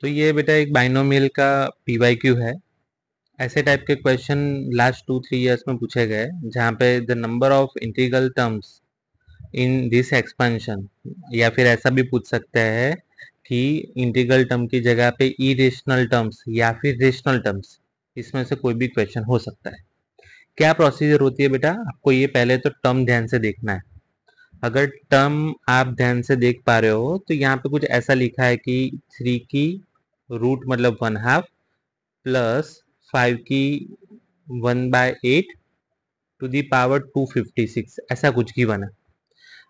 तो ये बेटा एक बाइनोमियल का पीवाईक्यू है। ऐसे टाइप के क्वेश्चन लास्ट 2-3 ईयर्स में पूछे गए, जहाँ पे the number of integral terms in this expansion, या फिर ऐसा भी पूछ सकते हैं कि इंटीग्रल टर्म की जगह पे इरेशनल टर्म्स या फिर रेशनल टर्म्स, इसमें से कोई भी क्वेश्चन हो सकता है। क्या प्रोसीजर होती है बेटा, आपको ये पहले तो टर्म ध्यान से देखना है। अगर टर्म आप ध्यान से देख पा रहे हो तो यहाँ पे कुछ ऐसा लिखा है कि 3 की रूट मतलब 1/2 प्लस 5 की 1/8 टू दी पावर 256, ऐसा कुछ गिवन है।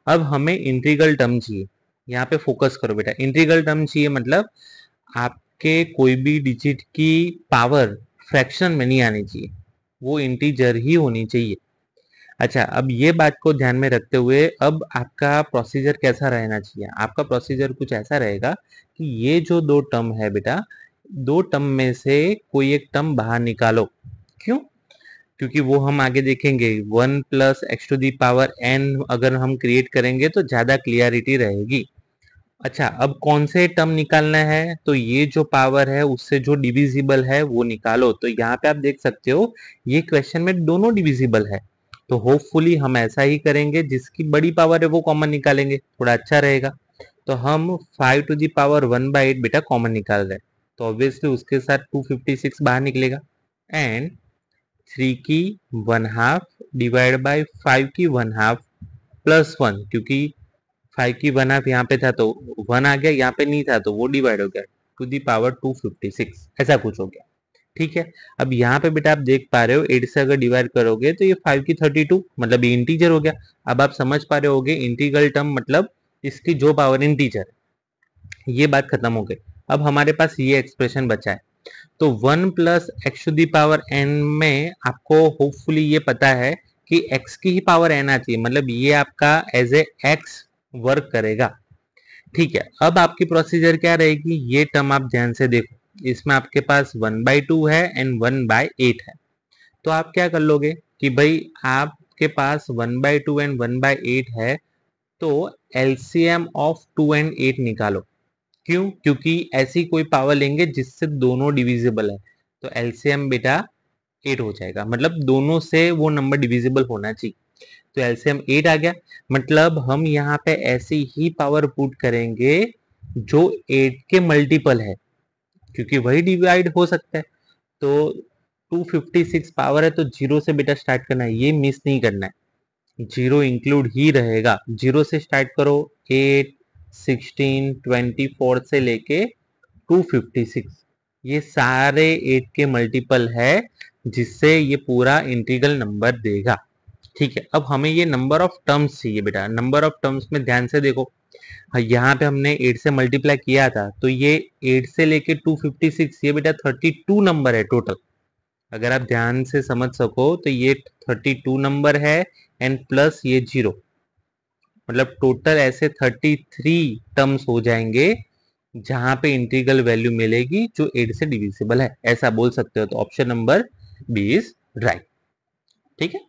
अब हमें इंटीग्रल टर्म चाहिए। यहाँ पे फोकस करो बेटा, इंटीग्रल टर्म चाहिए मतलब आपके कोई भी डिजिट की पावर फ्रैक्शन में नहीं आनी चाहिए, वो इंटीजर ही होनी चाहिए। अच्छा, अब ये बात को ध्यान में रखते हुए अब आपका प्रोसीजर कैसा रहना चाहिए। आपका प्रोसीजर कुछ ऐसा रहेगा कि ये जो दो टर्म है बेटा, दो टर्म में से कोई एक टर्म बाहर निकालो। क्यों? क्योंकि वो हम आगे देखेंगे। 1 plus x to the power n अगर हम क्रिएट करेंगे तो ज्यादा क्लियरिटी रहेगी। अच्छा, अब कौन से टर्म निकालना है, तो ये जो पावर है उससे जो डिविजिबल है वो निकालो। तो यहाँ पे आप देख सकते हो ये क्वेश्चन में दोनों डिविजिबल है, तो होपफुली हम ऐसा ही करेंगे, जिसकी बड़ी पावर है वो कॉमन निकालेंगे, थोड़ा अच्छा रहेगा। तो हम 5 टू दी पावर 1/8 बेटा कॉमन निकाल रहे हैं, तो ऑब्वियसली उसके साथ 256 बाहर निकलेगा। एंड 3 की 1/2 डिवाइड बाई 5 की 1/2 प्लस 1, क्योंकि 5 की 1/2 यहाँ पे था तो 1 आ गया, यहाँ पे नहीं था तो वो डिवाइड हो गया, टू दी पावर 256, ऐसा कुछ हो गया। ठीक है, अब यहाँ पे बेटा आप देख पा रहे हो 8 से अगर डिवाइड करोगे तो ये 5 की 32, मतलब ये इंटीजर हो गया। अब आप समझ पा रहे होगे इंटीग्रल टर्म मतलब इसकी जो पावर इंटीजर है। ये बात खत्म हो गई। अब हमारे पास ये एक्सप्रेशन बचा है, तो 1 plus x to the power n में आपको होपफुली ये पता है कि x की ही पावर n आती है, मतलब ये आपका एज ए x वर्क करेगा। ठीक है, अब आपकी प्रोसीजर क्या रहेगी, ये टर्म आप ध्यान से देखो, इसमें आपके पास 1/2 है एंड 1/8 है। तो आप क्या कर लोगे कि भाई आपके पास 1/2 एंड 1/8 है, तो एलसीएम ऑफ 2 एंड 8 निकालो। क्यों? क्योंकि ऐसी कोई पावर लेंगे जिससे दोनों डिविजिबल है, तो एलसीएम बेटा 8 हो जाएगा, मतलब दोनों से वो नंबर डिविजिबल होना चाहिए। तो एलसीएम 8 आ गया, मतलब हम यहाँ पे ऐसी ही पावर पुट करेंगे जो 8 के मल्टीपल है, क्योंकि वही डिवाइड हो सकता है। तो 256 पावर है तो जीरो से बेटा स्टार्ट करना है, ये मिस नहीं करना है, जीरो इंक्लूड ही रहेगा। जीरो से स्टार्ट करो, 8, 16, 24 से लेके 256, ये सारे 8 के मल्टीपल है, जिससे ये पूरा इंटीग्रल नंबर देगा। ठीक है, अब हमें ये नंबर ऑफ टर्म्स चाहिए बेटा। नंबर ऑफ टर्म्स में ध्यान से देखो, हाँ, यहाँ पे हमने 8 से मल्टीप्लाई किया था, तो ये 8 से लेके 256, ये बेटा 32 नंबर है टोटल। अगर आप ध्यान से समझ सको तो ये 32 नंबर है एंड प्लस ये जीरो, मतलब टोटल ऐसे 33 टर्म्स हो जाएंगे जहां पे इंटीग्रल वैल्यू मिलेगी जो 8 से डिविजिबल है, ऐसा बोल सकते हो। तो option number B is right. ठीक है।